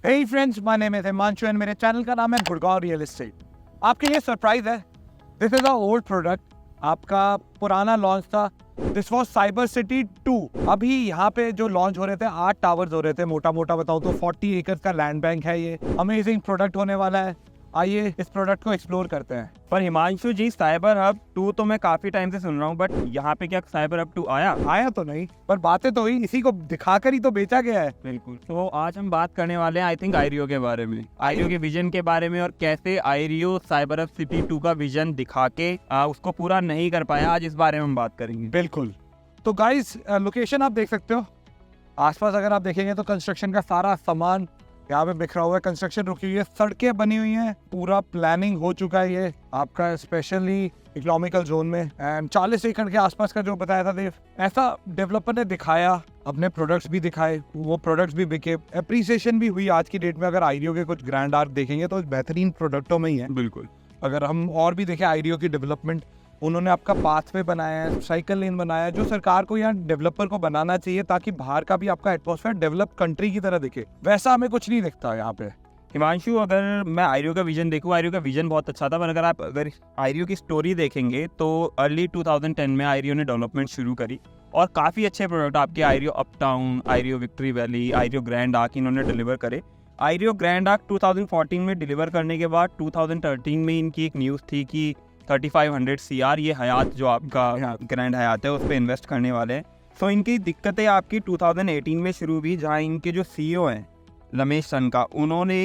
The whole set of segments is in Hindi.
Hey friends, my name is Himanshu and मेरे चैनल का नाम है गुड़गांव रियल एस्टेट। आपके लिए सरप्राइज है। This is a old product. आपका पुराना लॉन्च था। This was cyber city 2। अभी यहाँ पे जो लॉन्च हो रहे थे 8 टावर्स हो रहे थे। मोटा मोटा बताऊँ तो 40 एकर्स का लैंड बैंक है। ये अमेजिंग प्रोडक्ट होने वाला है। आइए इस प्रोडक्ट को एक्सप्लोर करते हैं। पर हिमांशु जी, साइबर हब 2 तो मैं काफी टाइम से सुन रहा हूँ, बट यहाँ पे क्या साइबर हब 2 आया? तो नहीं, पर बातें तो हुई। इसी को दिखाकर ही तो बेचा गया है। बिल्कुल। तो आज हम बात करने वाले हैं आई थिंक आईरियो के बारे में, आईरियो के विजन के बारे में, और कैसे आईरियो साइबर हब सिटी 2 का विजन दिखा के उसको पूरा नहीं कर पाया। आज इस बारे में हम बात करेंगे। बिल्कुल। तो गाइस, लोकेशन आप देख सकते हो। आसपास अगर आप देखेंगे तो कंस्ट्रक्शन का सारा सामान यहाँ पे बिखरा हुआ है। कंस्ट्रक्शन रुकी हुई है, सड़कें बनी हुई हैं, पूरा प्लानिंग हो चुका है ये आपका स्पेशली इकोनॉमिकल जोन में। एंड 40 एकड़ के आसपास का जो बताया था देव, ऐसा डेवलपर ने दिखाया, अपने प्रोडक्ट्स भी दिखाए, वो प्रोडक्ट्स भी बिके, एप्रिसिएशन भी हुई। आज की डेट में अगर आईरियो के कुछ ग्रैंड आर्क देखेंगे तो बेहतरीन प्रोडक्टों में ही है। बिल्कुल। अगर हम और भी देखें आईरियो की डेवलपमेंट, उन्होंने आपका पाथवे बनाया है, साइकिल लेन बनाया है, जो सरकार को यहाँ डेवलपर को बनाना चाहिए ताकि बाहर का भी आपका एटमॉस्फेयर डेवलप कंट्री की तरह दिखे। वैसा हमें कुछ नहीं दिखता यहाँ पे। हिमांशु, अगर मैं आईरियो का विजन देखूँ, आईरियो का विजन बहुत अच्छा था, पर अगर आईरियो की स्टोरी देखेंगे तो अर्ली 2010 में आईरियो ने डेवलपमेंट शुरू करी और काफ़ी अच्छे प्रोडक्ट आपके Ireo Uptown, Ireo Victory Valley, Ireo Grand Arch इन्होंने डिलीवर करे। आईरियो ग्रैंड आर्क 2014 में डिलीवर करने के बाद 2013 में इनकी एक न्यूज़ थी कि 3500 CR ये हयात जो आपका ग्रैंड हयात है उस पर इन्वेस्ट करने वाले हैं। सो इनकी दिक्कतें आपकी 2018 में शुरू हुई, जहाँ इनके जो CEO हैं रमेश सनका, उन्होंने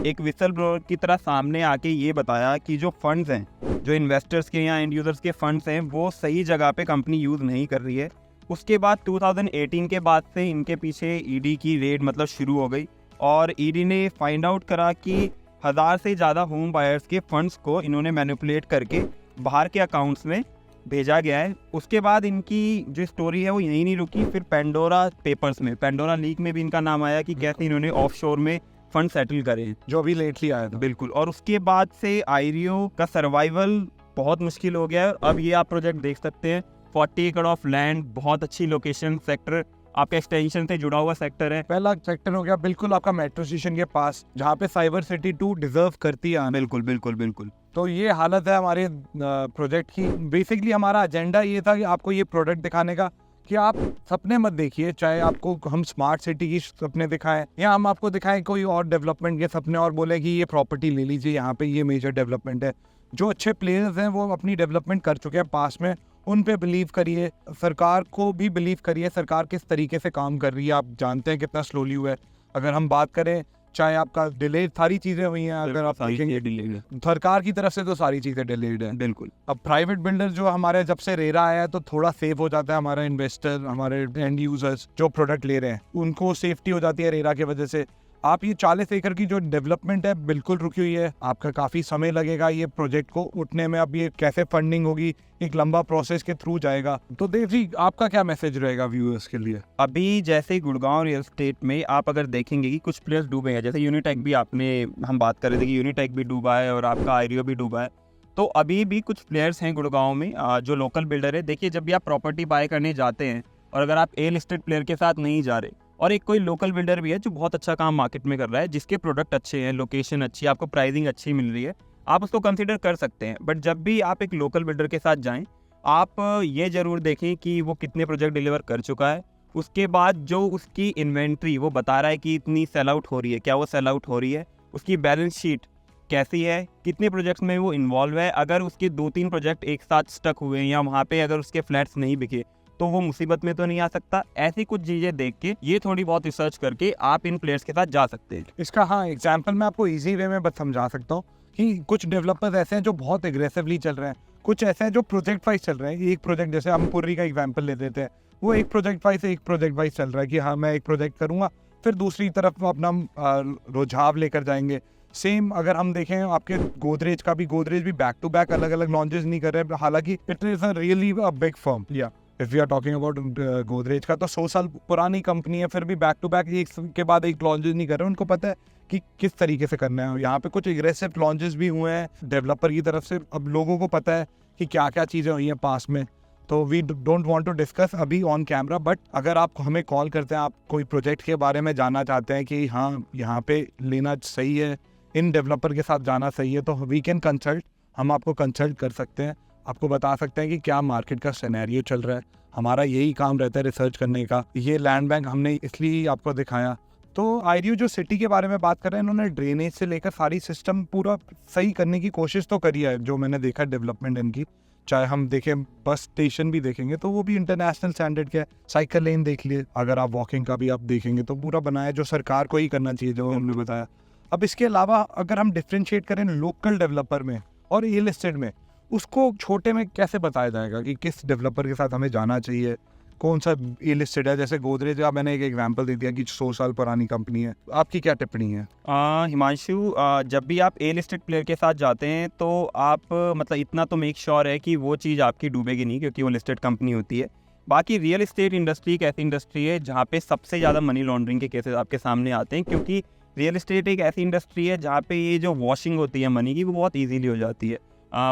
एक विसल ब्लोअर की तरह सामने आके ये बताया कि जो फंड्स हैं, जो इन्वेस्टर्स के या एंड यूजर्स के फंड्स हैं, वो सही जगह पे कंपनी यूज़ नहीं कर रही है। उसके बाद 2018 के बाद से इनके पीछे ED की रेड मतलब शुरू हो गई और ED ने फाइंड आउट करा कि 1000 से ज़्यादा होम बायर्स के फंड्स को इन्होंने मैनिपुलेट करके बाहर के अकाउंट्स में भेजा गया है। उसके बाद इनकी जो स्टोरी है वो यहीं नहीं रुकी, फिर पेंडोरा पेपर्स में, पेंडोरा लीक में भी इनका नाम आया कि कैसे इन्होंने ऑफशोर में फंड सेटल करे हैं, जो अभी लेटली आया था। बिल्कुल। और उसके बाद से आईरियो का सर्वाइवल बहुत मुश्किल हो गया है। अब ये आप प्रोजेक्ट देख सकते हैं, 40 एकड़ ऑफ लैंड, बहुत अच्छी लोकेशन, सेक्टर आपका एक्सटेंशन से जुड़ा हुआ सेक्टर है। पहला सेक्टर हो गया बिल्कुल आपका मेट्रो स्टेशन के पास, जहाँ पे साइबर सिटी 2 डिजर्व करती है। बिल्कुल बिल्कुल बिल्कुल। तो ये हालत है हमारे प्रोजेक्ट की। बेसिकली हमारा एजेंडा ये था कि आपको ये प्रोडक्ट दिखाने का कि आप सपने मत देखिए, चाहे आपको हम स्मार्ट सिटी की सपने दिखाएं या हम आपको दिखाएं कोई और डेवलपमेंट के सपने और बोले कि ये प्रॉपर्टी ले लीजिए, यहाँ पे ये मेजर डेवलपमेंट है। जो अच्छे प्लेयर्स हैं वो अपनी डेवलपमेंट कर चुके हैं पास में, उन पे बिलीव करिए। सरकार को भी बिलीव करिए, सरकार किस तरीके से काम कर रही है। आप जानते हैं कितना स्लोली हुआ है। अगर हम बात करें, चाहे आपका डिले, सारी चीज़ें हुई हैं। अगर आप देखेंगे सरकार की तरफ से तो सारी चीज़ें डिलेड है। बिल्कुल। अब प्राइवेट बिल्डर जो हमारे जब से रेरा आया है तो थोड़ा सेफ हो जाता है हमारा इन्वेस्टर, हमारे एंड यूजर्स जो प्रोडक्ट ले रहे हैं, उनको सेफ्टी हो जाती है रेरा की वजह से। आप ये 40 एकड़ की जो डेवलपमेंट है बिल्कुल रुकी हुई है। आपका काफ़ी समय लगेगा ये प्रोजेक्ट को उठने में। अब ये कैसे फंडिंग होगी, एक लंबा प्रोसेस के थ्रू जाएगा। तो देव जी, आपका क्या मैसेज रहेगा व्यूअर्स के लिए? अभी जैसे गुड़गांव रियल एस्टेट में आप अगर देखेंगे कि कुछ प्लेयर्स डूबे हैं, जैसे यूनिटेक भी, हम बात कर रहे थे कि यूनिटेक भी डूबा है और आपका आईरियो भी डूबा है। तो अभी भी कुछ प्लेयर्स हैं गुड़गांव में जो लोकल बिल्डर है। देखिए, जब भी आप प्रॉपर्टी बाय करने जाते हैं और अगर आप ए लिस्टेड प्लेयर के साथ नहीं जा रहे, और एक कोई लोकल बिल्डर भी है जो बहुत अच्छा काम मार्केट में कर रहा है, जिसके प्रोडक्ट अच्छे हैं, लोकेशन अच्छी है, आपको प्राइसिंग अच्छी मिल रही है, आप उसको कंसीडर कर सकते हैं। बट जब भी आप एक लोकल बिल्डर के साथ जाएं, आप ये ज़रूर देखें कि वो कितने प्रोजेक्ट डिलीवर कर चुका है। उसके बाद जो उसकी इन्वेंट्री वो बता रहा है कि इतनी सेल आउट हो रही है, क्या वो सेल आउट हो रही है, उसकी बैलेंस शीट कैसी है, कितने प्रोजेक्ट्स में वो इन्वॉल्व है। अगर उसके 2-3 प्रोजेक्ट एक साथ स्टक हुए हैं या वहाँ पे अगर उसके फ्लैट्स नहीं बिके तो वो मुसीबत में तो नहीं आ सकता। ऐसी कुछ चीज़ें देख के, ये थोड़ी बहुत रिसर्च करके आप इन प्लेयर्स के साथ जा सकते हैं। इसका एग्जाम्पल मैं आपको ईजी वे में बस समझा सकता हूँ कि कुछ डेवलपर्स ऐसे हैं जो बहुत एग्रेसिवली चल रहे हैं, कुछ ऐसे हैं जो प्रोजेक्ट वाइज चल रहे हैं। एक प्रोजेक्ट, जैसे हम पुरी का एग्जाम्पल ले देते हैं, वो एक प्रोजेक्ट वाइज चल रहा है कि हाँ मैं एक प्रोजेक्ट करूँगा, फिर दूसरी तरफ अपना रुझाव लेकर जाएंगे। सेम अगर हम देखें आपके गोदरेज का भी, गोदरेज भी बैक टू बैक अलग अलग लॉन्चेस नहीं कर रहे, हालांकि it is a really a big firm. या if you are talking about Godrej का, तो 100 साल पुरानी कंपनी है, फिर भी बैक टू बैक एक के बाद एक लॉन्चेस नहीं कर रहे। उनको पता है कि किस तरीके से करना है। यहाँ पे कुछ एग्रेसिव लॉन्चेस भी हुए हैं डेवलपर की तरफ से। अब लोगों को पता है कि क्या क्या चीज़ें हुई हैं पास में, तो we don't want to discuss अभी ऑन कैमरा, बट अगर आप हमें कॉल करते हैं, आप कोई प्रोजेक्ट के बारे में जानना चाहते हैं कि हाँ यहाँ पे लेना सही है, इन डेवलपर के साथ जाना सही है, तो वी कैन कंसल्ट, हम आपको कंसल्ट कर सकते हैं, आपको बता सकते हैं कि क्या मार्केट का सिनेरियो चल रहा है। हमारा यही काम रहता है रिसर्च करने का। ये लैंड बैंक हमने इसलिए आपको दिखाया। तो आईरियो जो सिटी के बारे में बात कर रहे हैं, इन्होंने ड्रेनेज से लेकर सारी सिस्टम पूरा सही करने की कोशिश तो करी है, जो मैंने देखा डेवलपमेंट इनकी। चाहे हम देखें बस स्टेशन भी देखेंगे तो वो भी इंटरनेशनल स्टैंडर्ड के है। साइकिल लेन देख लिए, अगर आप वॉकिंग का भी आप देखेंगे तो पूरा बनाया, जो सरकार को ही करना चाहिए, जो हमने बताया। अब इसके अलावा अगर हम डिफ्रेंशिएट करें लोकल डेवलपर में और रियल एस्टेट में, उसको छोटे में कैसे बताया जाएगा कि किस डेवलपर के साथ हमें जाना चाहिए, कौन सा रियल एस्टेट है। जैसे गोदरेज का मैंने एक एग्जांपल दे दिया कि 100 साल पुरानी कंपनी है, आपकी क्या टिप्पणी है? हिमांशु, जब भी आप रियल एस्टेट प्लेयर के साथ जाते हैं तो आप मतलब इतना तो मेक श्योर है कि वो चीज़ आपकी डूबेगी नहीं, क्योंकि वो लिस्टेड कंपनी होती है। बाकी रियल एस्टेट इंडस्ट्री एक ऐसी इंडस्ट्री है जहाँ पे सबसे ज़्यादा मनी लॉन्ड्रिंग के केसेस आपके सामने आते हैं, क्योंकि रियल एस्टेट एक ऐसी इंडस्ट्री है जहाँ पे ये जो वॉशिंग होती है मनी की, वो बहुत ईजीली हो जाती है।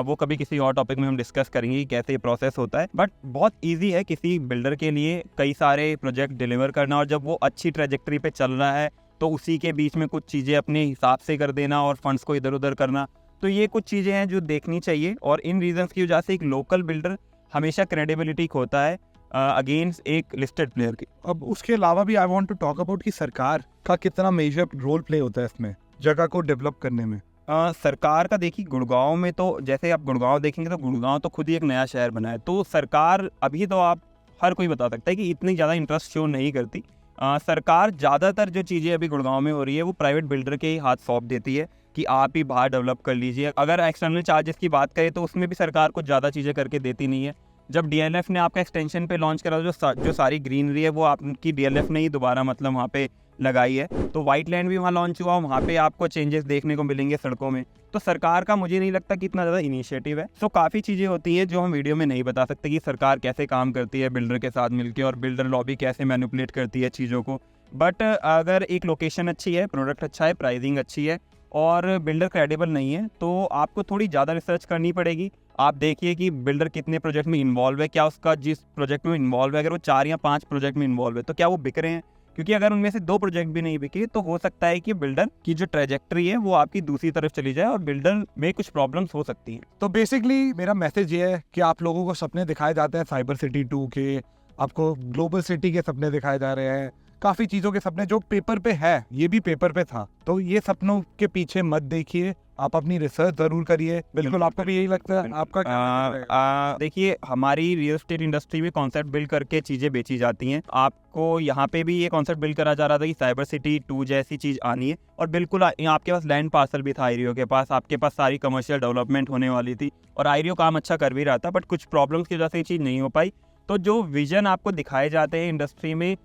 वो कभी किसी और टॉपिक में हम डिस्कस करेंगे कि कैसे ये प्रोसेस होता है, बट बहुत इजी है किसी बिल्डर के लिए कई सारे प्रोजेक्ट डिलीवर करना, और जब वो अच्छी ट्रैजेक्टरी पे चल रहा है तो उसी के बीच में कुछ चीज़ें अपने हिसाब से कर देना और फंड्स को इधर उधर करना। तो ये कुछ चीज़ें हैं जो देखनी चाहिए, और इन रीजंस की वजह से एक लोकल बिल्डर हमेशा क्रेडिबिलिटी खोता है अगेंस्ट एक लिस्टेड प्लेयर की। अब उसके अलावा भी I want to talk about कि सरकार का कितना मेजर रोल प्ले होता है इसमें जगह को डेवलप करने में। सरकार का देखिए, गुड़गांव में तो जैसे आप गुड़गांव देखेंगे तो गुड़गांव तो खुद ही एक नया शहर बना है, तो सरकार अभी तो आप हर कोई बता सकता है कि इतनी ज़्यादा इंटरेस्ट शो नहीं करती। सरकार ज़्यादातर जो चीज़ें अभी गुड़गांव में हो रही है वो प्राइवेट बिल्डर के ही हाथ सौंप देती है कि आप ही बाहर डेवलप कर लीजिए। अगर एक्सटर्नल चार्जेस की बात करें तो उसमें भी सरकार कुछ ज़्यादा चीज़ें करके देती नहीं है। जब DLF ने आपका एक्सटेंशन पे लॉन्च करा, जो सारी ग्रीनरी है वो आपकी DLF ने ही दोबारा मतलब वहाँ पे लगाई है, तो वाइट लैंड भी वहाँ लॉन्च हुआ, वहाँ पे आपको चेंजेस देखने को मिलेंगे सड़कों में। तो सरकार का मुझे नहीं लगता कि इतना ज़्यादा इनिशिएटिव है। सो काफ़ी चीज़ें होती हैं जो हम वीडियो में नहीं बता सकते कि सरकार कैसे काम करती है बिल्डर के साथ मिलकर, और बिल्डर लॉबी कैसे मैनिपुलेट करती है चीज़ों को। बट अगर एक लोकेशन अच्छी है, प्रोडक्ट अच्छा है, प्राइसिंग अच्छी है और बिल्डर क्रेडिबल नहीं है, तो आपको थोड़ी ज़्यादा रिसर्च करनी पड़ेगी। आप देखिए कि बिल्डर कितने प्रोजेक्ट में इन्वॉल्व है, क्या उसका जिस प्रोजेक्ट में इन्वॉल्व है, अगर वो 4 या 5 प्रोजेक्ट में इन्वॉल्व है तो क्या वो बिक रहे हैं, क्योंकि अगर उनमें से 2 प्रोजेक्ट भी नहीं बिके तो हो सकता है कि बिल्डर की जो ट्रैजेक्टरी है वो आपकी दूसरी तरफ चली जाए और बिल्डर में कुछ प्रॉब्लम्स हो सकती हैं। तो बेसिकली मेरा मैसेज ये है कि आप लोगों को सपने दिखाए जाते हैं साइबर सिटी 2 के, आपको ग्लोबल सिटी के सपने दिखाए जा रहे हैं, काफ़ी चीज़ों के सपने जो पेपर पे है, ये भी पेपर पे था। तो ये सपनों के पीछे मत देखिए, आप अपनी रिसर्च ज़रूर करिए। बिल्कुल, आपको भी यही लगता है? आपका क्या? देखिए, हमारी रियल एस्टेट इंडस्ट्री में कॉन्सेप्ट बिल्ड करके चीज़ें बेची जाती हैं। आपको यहाँ पे भी ये कॉन्सेप्ट बिल्ड करा जा रहा था कि साइबर सिटी 2 जैसी चीज़ आनी है, और बिल्कुल आपके पास लैंड पार्सल भी था आईरियो के पास, आपके पास सारी कमर्शियल डेवलपमेंट होने वाली थी और आईरियो काम अच्छा कर भी रहा था, बट कुछ प्रॉब्लम्स की वजह से ये चीज़ नहीं हो पाई। तो जो विजन आपको दिखाए जाते हैं इंडस्ट्री में,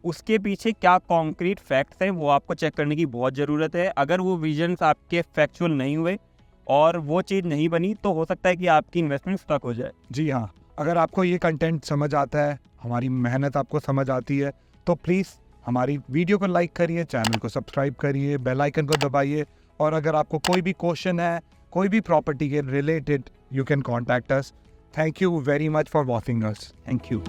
उसके पीछे क्या कॉन्क्रीट फैक्ट्स हैं वो आपको चेक करने की बहुत ज़रूरत है। अगर वो विजन्स आपके फैक्चुअल नहीं हुए और वो चीज़ नहीं बनी तो हो सकता है कि आपकी इन्वेस्टमेंट स्टक हो जाए। जी हाँ, अगर आपको ये कंटेंट समझ आता है, हमारी मेहनत आपको समझ आती है, तो प्लीज़ हमारी वीडियो को लाइक करिए, चैनल को सब्सक्राइब करिए, बेल आइकन को दबाइए, और अगर आपको कोई भी क्वेश्चन है कोई भी प्रॉपर्टी के related, you can contact us. Thank you very much for watching us. Thank you.